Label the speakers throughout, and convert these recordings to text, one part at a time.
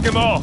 Speaker 1: him off!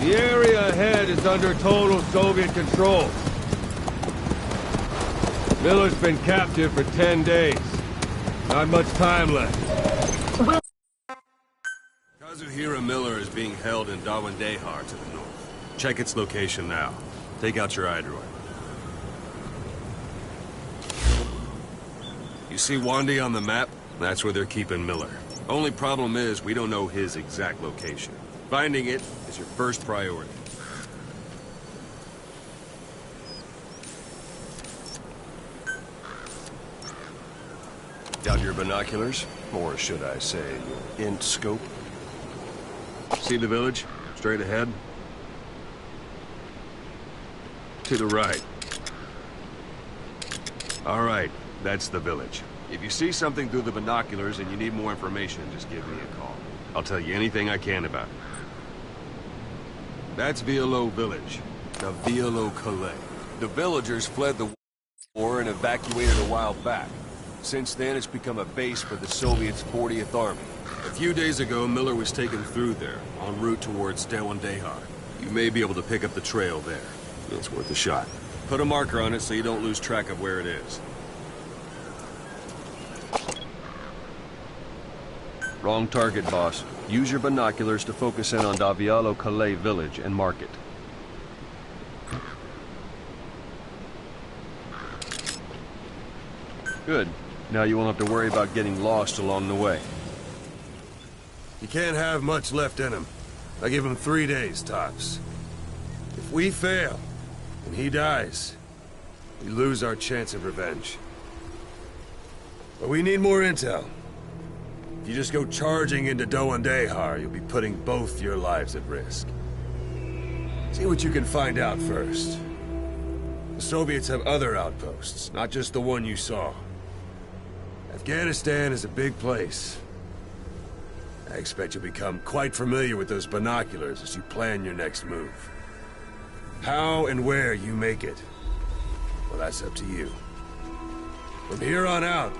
Speaker 1: The area ahead is under total Soviet control. Miller's been captive for 10 days. Not much time left.
Speaker 2: Kazuhira Miller is being held in Dawandehar to the north. Check its location now. Take out your iDroid. You see Wandi on the map? That's where they're keeping Miller. Only problem is, we don't know his exact location. Finding it is your first priority. Got your binoculars? Or should I say, your int scope? See the village? Straight ahead? To the right. All right, that's the village. If you see something through the binoculars and you need more information, just give me a call. I'll tell you anything I can about it. That's Violo Village, the Violo Calais. The villagers fled the war and evacuated a while back. Since then, it's become a base for the Soviets' 40th Army. A few days ago, Miller was taken through there, en route towards Dawandehar. You may be able to pick up the trail there. It's worth a shot. Put a marker on it so you don't lose track of where it is. Wrong target, boss. Use your binoculars to focus in on Violo Calais village and mark it. Good. Now you won't have to worry about getting lost along the way.
Speaker 3: You can't have much left in him. I give him 3 days, tops. If we fail, and he dies, we lose our chance of revenge. But we need more intel. If you just go charging into Dawandehar, you'll be putting both your lives at risk. See what you can find out first. The Soviets have other outposts, not just the one you saw. Afghanistan is a big place. I expect you'll become quite familiar with those binoculars as you plan your next move. How and where you make it, well, that's up to you. From here on out,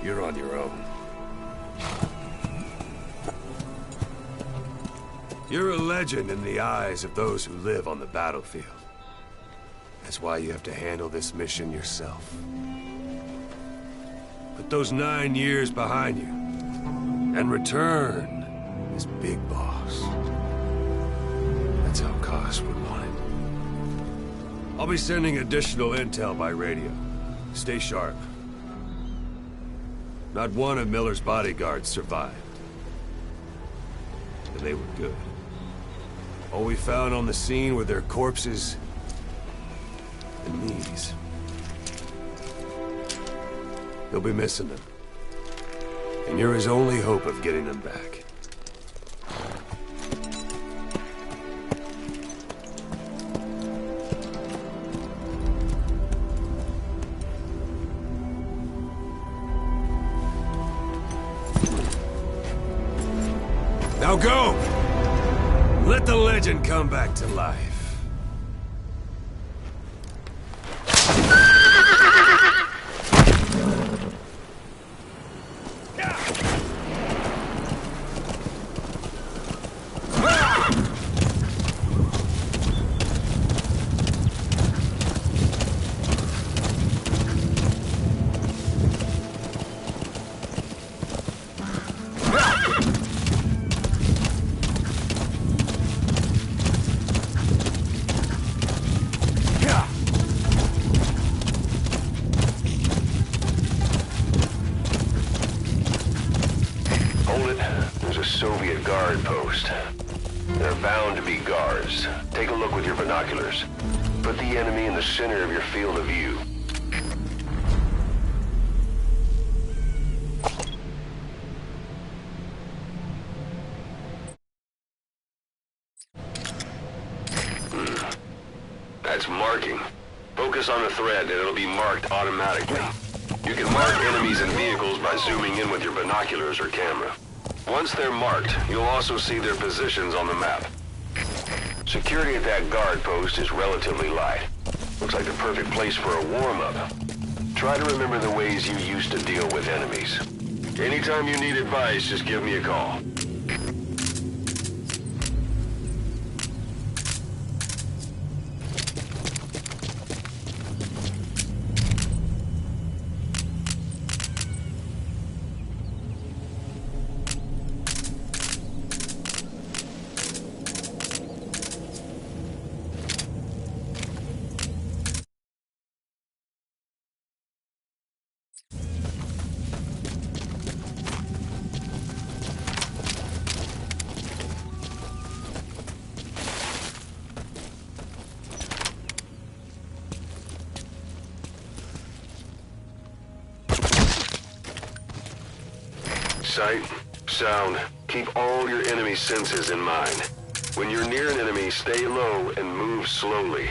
Speaker 3: you're on your own. You're a legend in the eyes of those who live on the battlefield. That's why you have to handle this mission yourself. Put those 9 years behind you, and return as Big Boss. That's how Koss would want it. I'll be sending additional intel by radio. Stay sharp. Not one of Miller's bodyguards survived. And they were good. All we found on the scene were their corpses and knees. You'll be missing them. And you're his only hope of getting them back. Now go! Let the legend come back to life.
Speaker 4: Soviet guard post. There are bound to be guards. Take a look with your binoculars. Put the enemy in the center of your field of view. That's marking. Focus on the thread and it'll be marked automatically. You can mark enemies and vehicles by zooming in with your binoculars or camera. Once they're marked, you'll also see their positions on the map. Security at that guard post is relatively light. Looks like the perfect place for a warm-up. Try to remember the ways you used to deal with enemies. Anytime you need advice, just give me a call. Sight, sound, keep all your enemy senses in mind. When you're near an enemy, stay low and move slowly.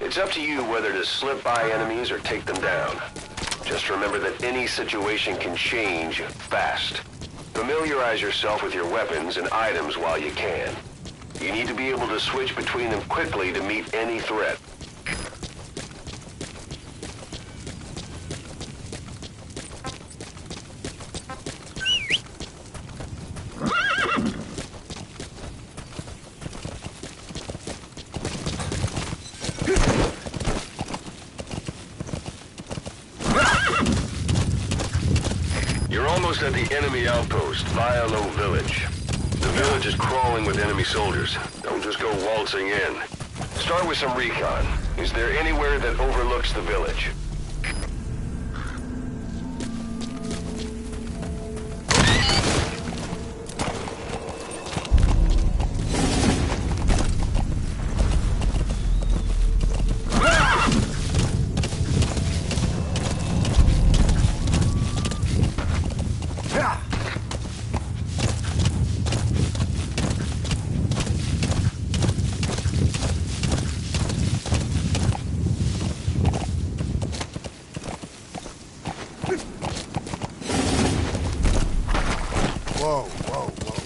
Speaker 4: It's up to you whether to slip by enemies or take them down. Just remember that any situation can change fast. Familiarize yourself with your weapons and items while you can. You need to be able to switch between them quickly to meet any threat. You're almost at the enemy outpost, Violo Village. The village is crawling with enemy soldiers. Don't just go waltzing in. Start with some recon. Is there anywhere that overlooks the village?
Speaker 3: Whoa, whoa, whoa.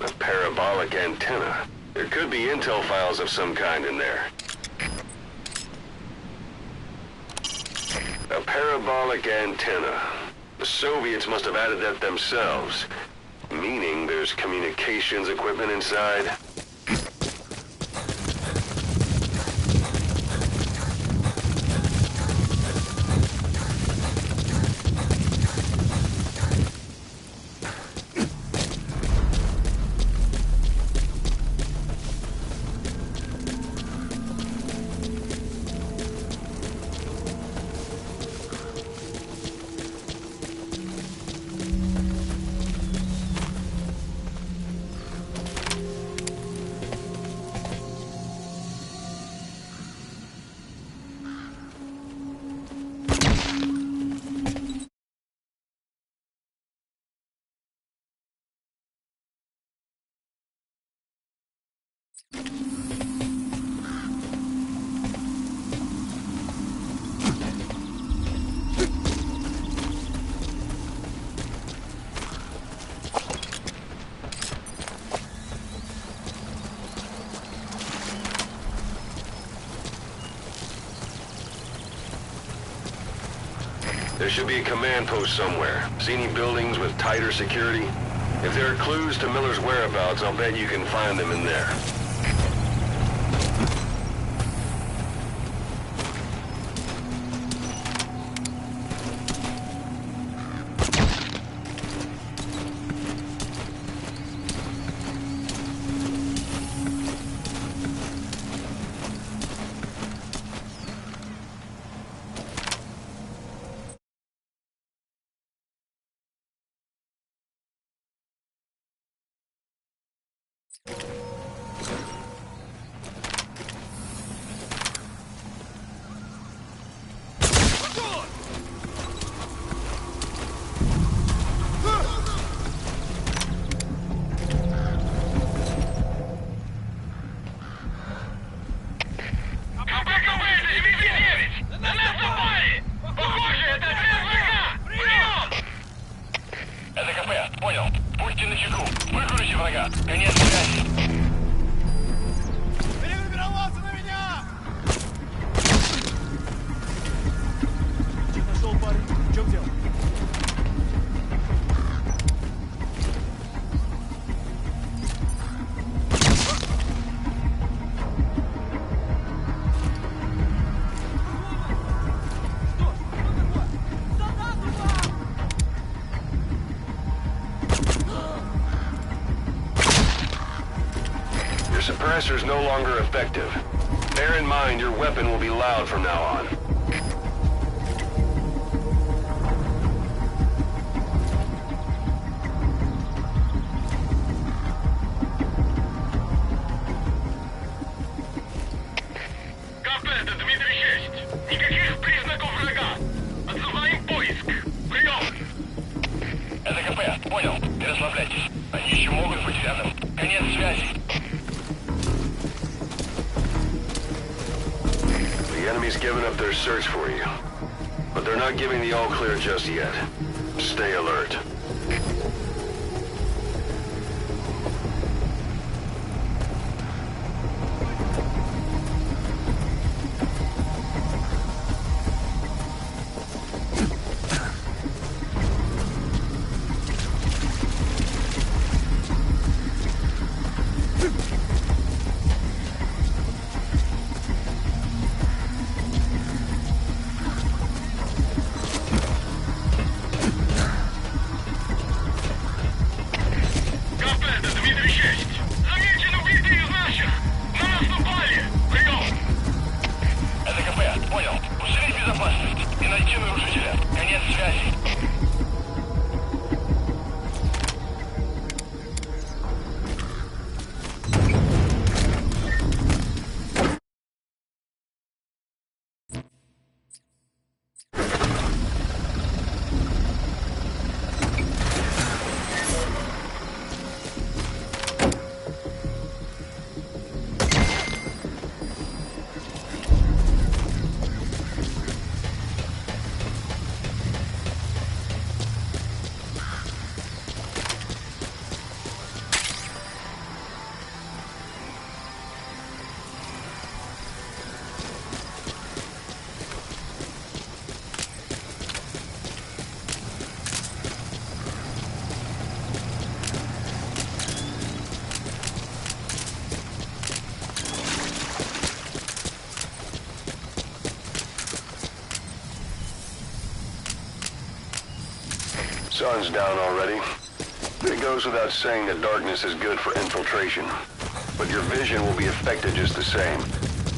Speaker 4: A parabolic antenna. There could be intel files of some kind in there. A parabolic antenna. The Soviets must have added that themselves. Meaning there's communications equipment inside. There should be a command post somewhere. See any buildings with tighter security? If there are clues to Miller's whereabouts, I'll bet you can find them in there.
Speaker 5: Понял. Будьте начеку. Выгрузите врага. Конец связи. Перегруппировался на меня! Нашел парень. В чем дело? Солдат,
Speaker 4: suppressor's no longer effective. Bear in mind your weapon will be loud from now on.
Speaker 5: Никаких признаков врага. Отзываем поиск. Прием. Это КП. Понял. Не расслабляйтесь. Они еще могут быть рядом. Конец связи.
Speaker 4: The enemy's given up their search for you. But they're not giving the all clear just yet. Stay alert. Sun's down already. It goes without saying that darkness is good for infiltration. But your vision will be affected just the same.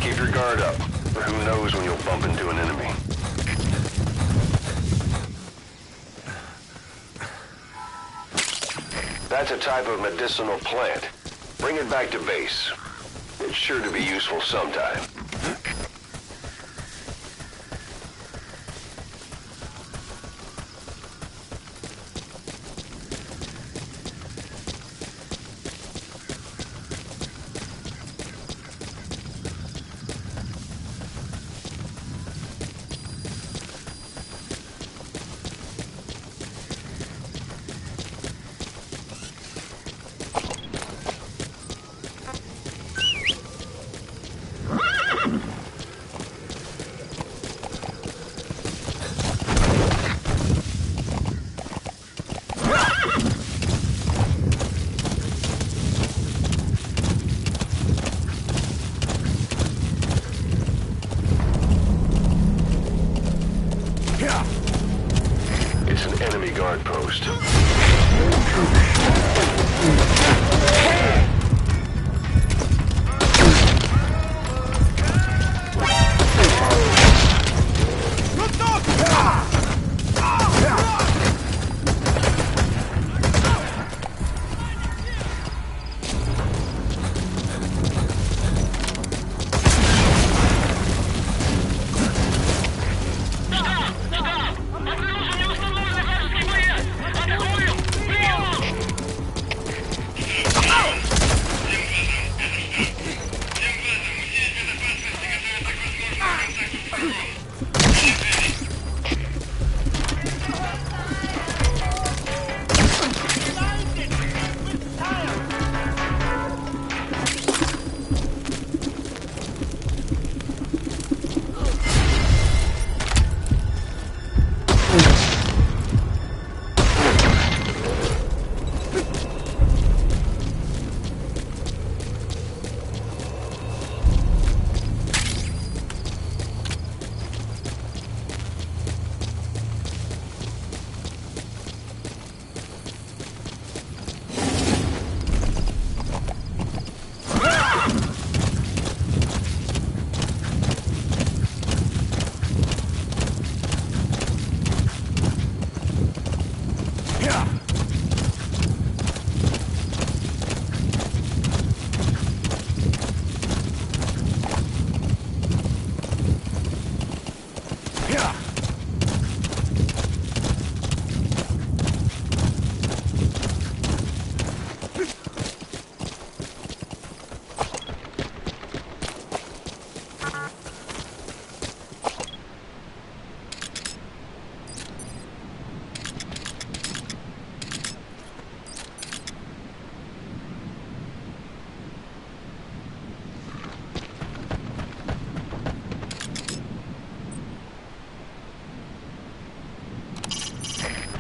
Speaker 4: Keep your guard up, or who knows when you'll bump into an enemy. That's a type of medicinal plant. Bring it back to base. It's sure to be useful sometime. It's an enemy guard post.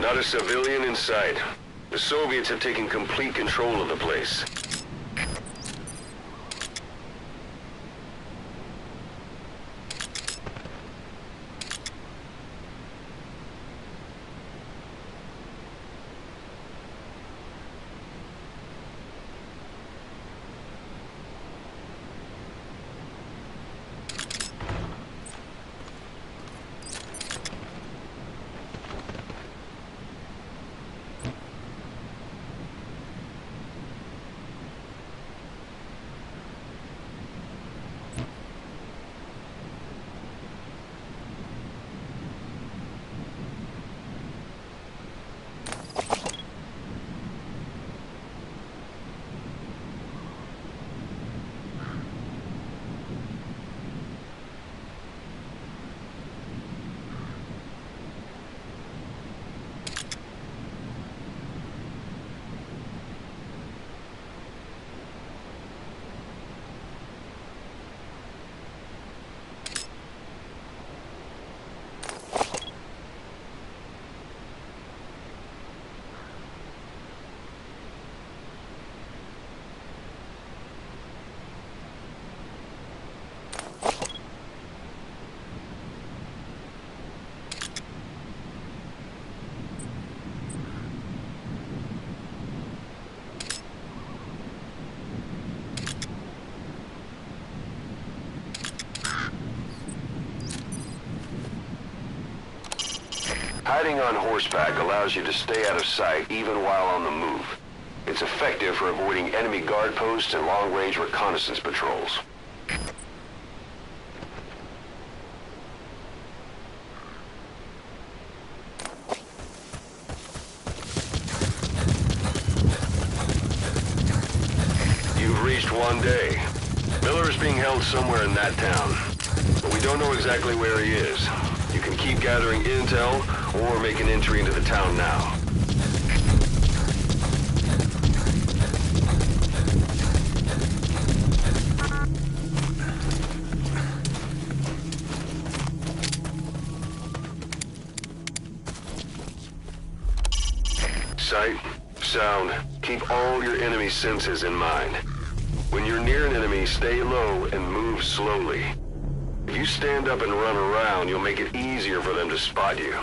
Speaker 4: Not a civilian in sight. The Soviets have taken complete control of the place. Hiding on horseback allows you to stay out of sight even while on the move. It's effective for avoiding enemy guard posts and long-range reconnaissance patrols. You've reached one day. Miller is being held somewhere in that town, but we don't know exactly where he is. You can keep gathering intel, or make an entry into the town now. Sight, sound, keep all your enemy senses in mind. When you're near an enemy, stay low and move slowly. If you stand up and run around, you'll make it easier for them to spot you.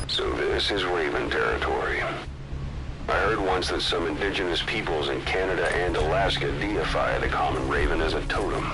Speaker 4: So this is Raven territory. I heard once that some indigenous peoples in Canada and Alaska deify the common raven as a totem.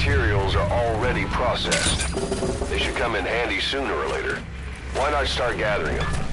Speaker 4: materials are already processed. They should come in handy sooner or later. Why not start gathering them?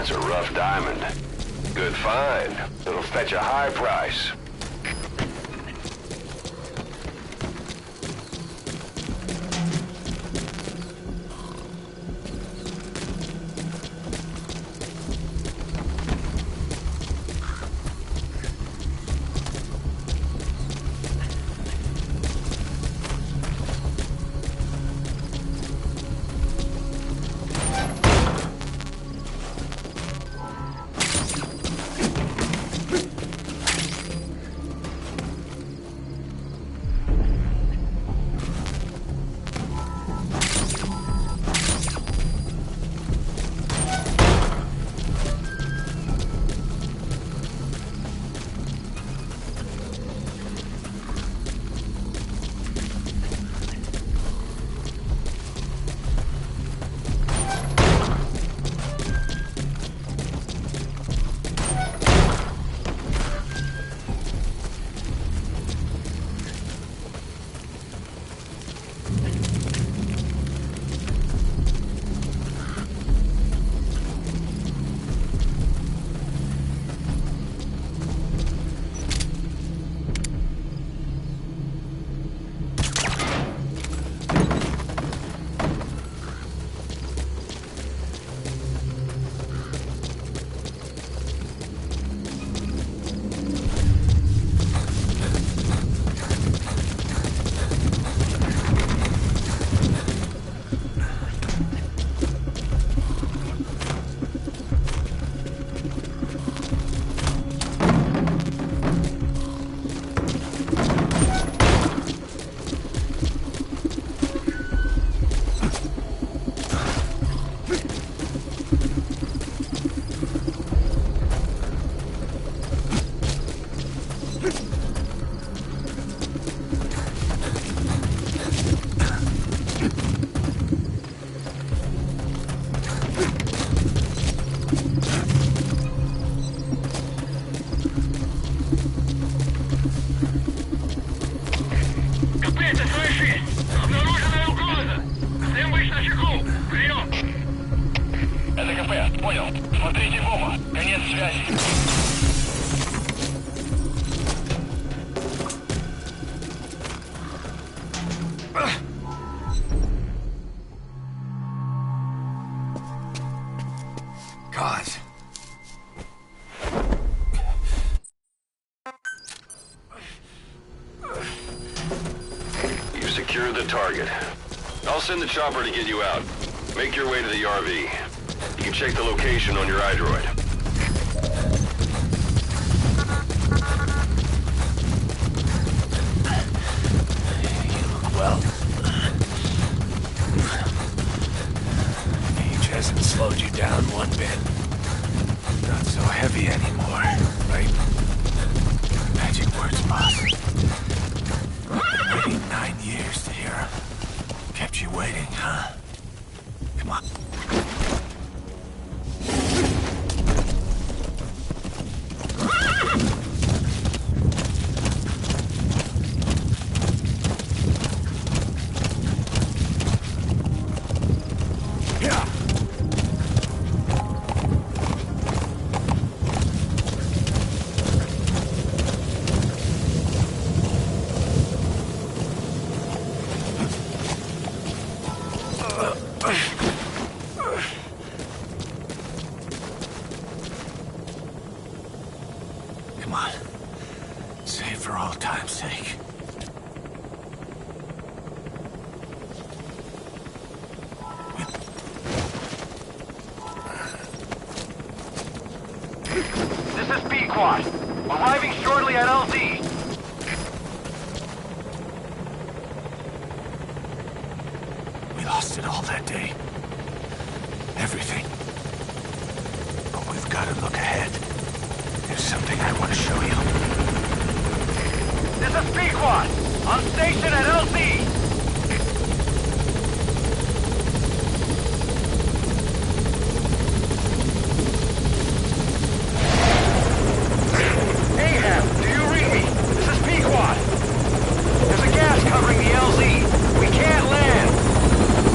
Speaker 4: That's a rough diamond. Good find. It'll fetch a high price.
Speaker 5: понял. Смотрите в оба. Конец связи.
Speaker 3: God.
Speaker 4: You secured the target. I'll send the chopper to get you out. Make your way to the RV. You can check the location on your iDroid.
Speaker 6: Well, age hasn't slowed you down one bit. Not so heavy anymore, right? Magic words, boss. Waiting 9 years to hear 'em. Kept you waiting, huh? Come on. Come on. Save for all time's sake.
Speaker 5: This is Pequod. Arriving shortly at LZ.
Speaker 6: We lost it all that day. Everything. But we've got to look ahead. There's something I want to show you.
Speaker 5: This is Pequod. On station at LZ. Ahab, do you read me? This is Pequod. There's a gas covering the LZ. We can't land.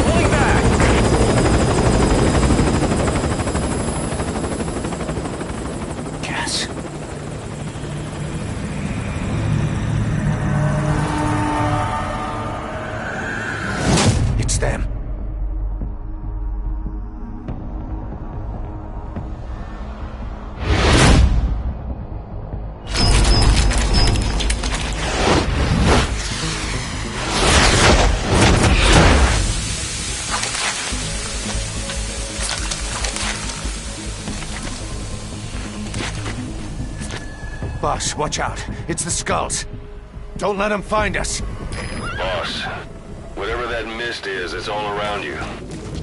Speaker 5: Pulling back.
Speaker 6: Gas. It's them. Boss, watch out. It's the skulls. Don't let them find us.
Speaker 4: Boss, whatever that mist is, it's all around you.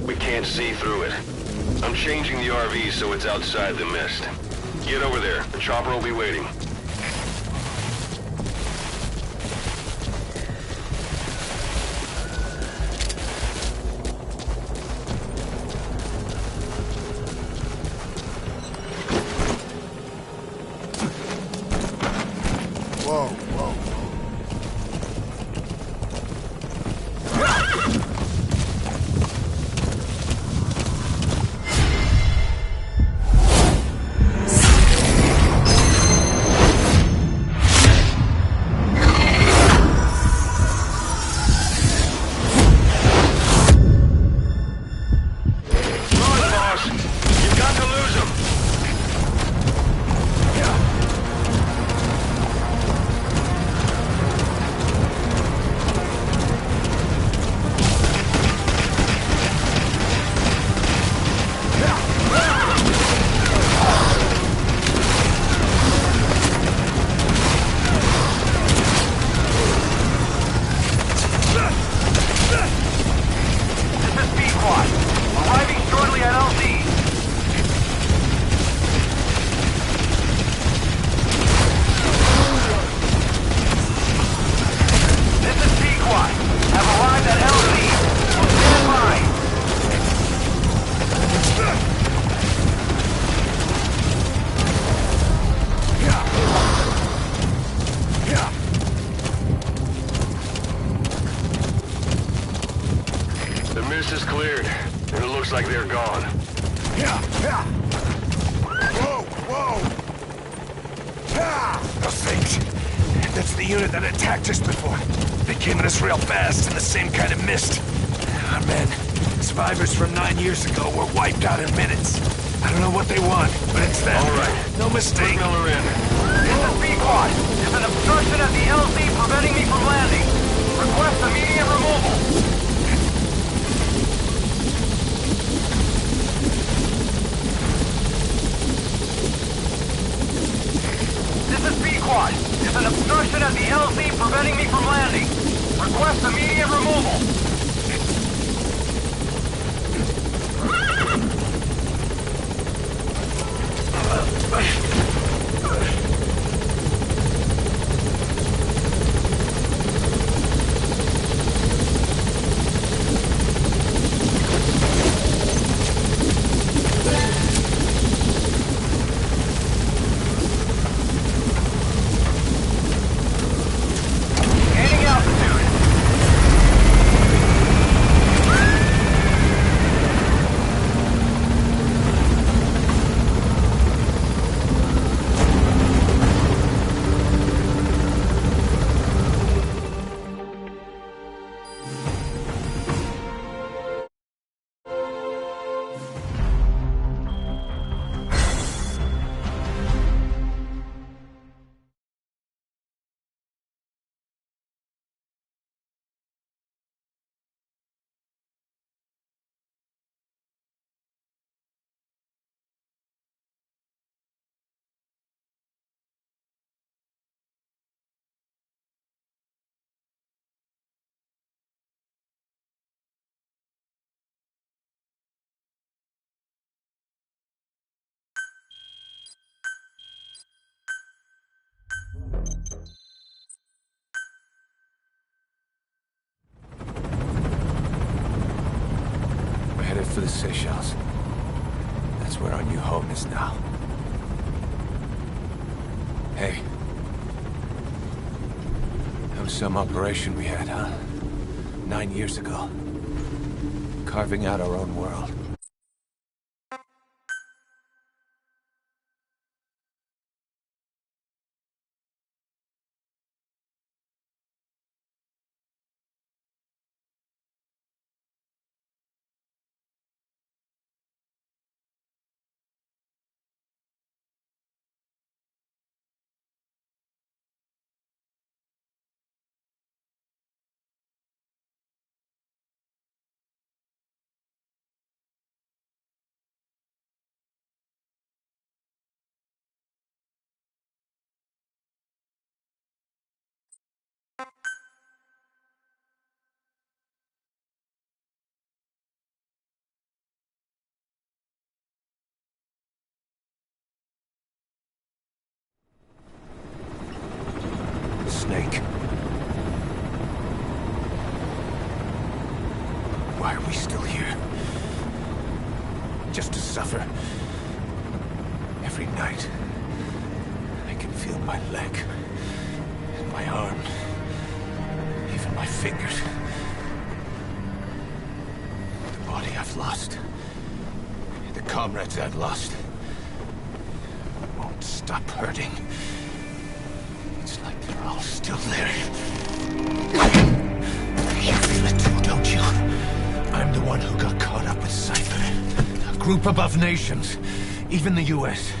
Speaker 4: We can't see through it. I'm changing the RV so it's outside the mist. Get over there. The chopper will be waiting.
Speaker 3: Whoa, whoa, whoa.
Speaker 4: Run, boss! You've got to lose him!
Speaker 5: This is Pequod. Arriving shortly at LZ. This is Pequod. Have arrived at LZ. Will stand by.
Speaker 4: The mist is cleared, and it looks like they're gone.
Speaker 3: Yeah, yeah. Whoa! Whoa! Ah!
Speaker 6: Those things. That's the unit that attacked us before. They came at us real fast in the same kind of mist. Our men, survivors from 9 years ago, were wiped out in minutes. I don't know what they want, but it's them.
Speaker 4: All right.
Speaker 6: No mistake.
Speaker 4: Put Miller in.
Speaker 5: This is B-Quad. There's an obstruction at the LZ preventing me from landing. Request immediate removal. This is B-Quad. There's an obstruction at the LZ preventing me from landing. Request immediate removal. Gaining altitude.
Speaker 6: We're headed for the Seychelles. That's where our new home is now. Hey. That was some operation we had, huh? 9 years ago. Carving out our own world. Snake. Why are we still here? Just to suffer? Every night, I can feel my leg, and my arm, even my fingers. The body I've lost, the comrades I've lost, won't stop hurting. It's like they're all still there. You feel it too, don't you? I'm the one who got caught up with Cypher. A group above nations, even the US.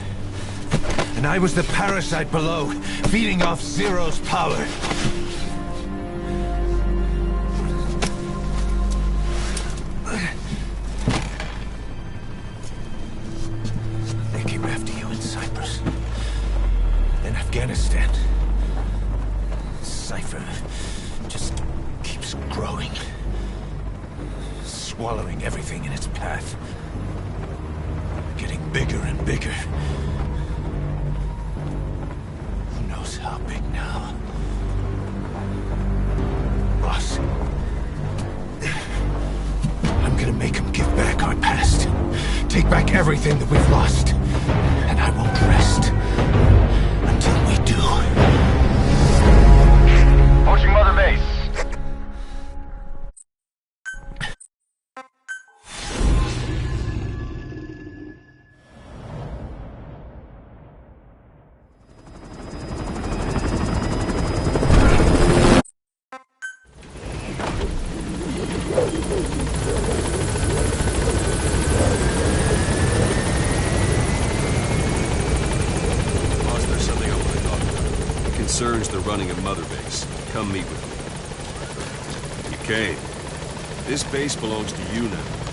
Speaker 6: And I was the parasite below, feeding off Zero's power. They came after you in Cyprus. In Afghanistan. Cypher just keeps growing. Swallowing everything in its path. Getting bigger and bigger. Who knows how big now? Boss. I'm gonna make him give back our past. Take back everything that we've lost. And I won't rest until we do.
Speaker 5: Approaching Mother Base.
Speaker 2: running a mother base. Come meet with me. You came. This base belongs to you now.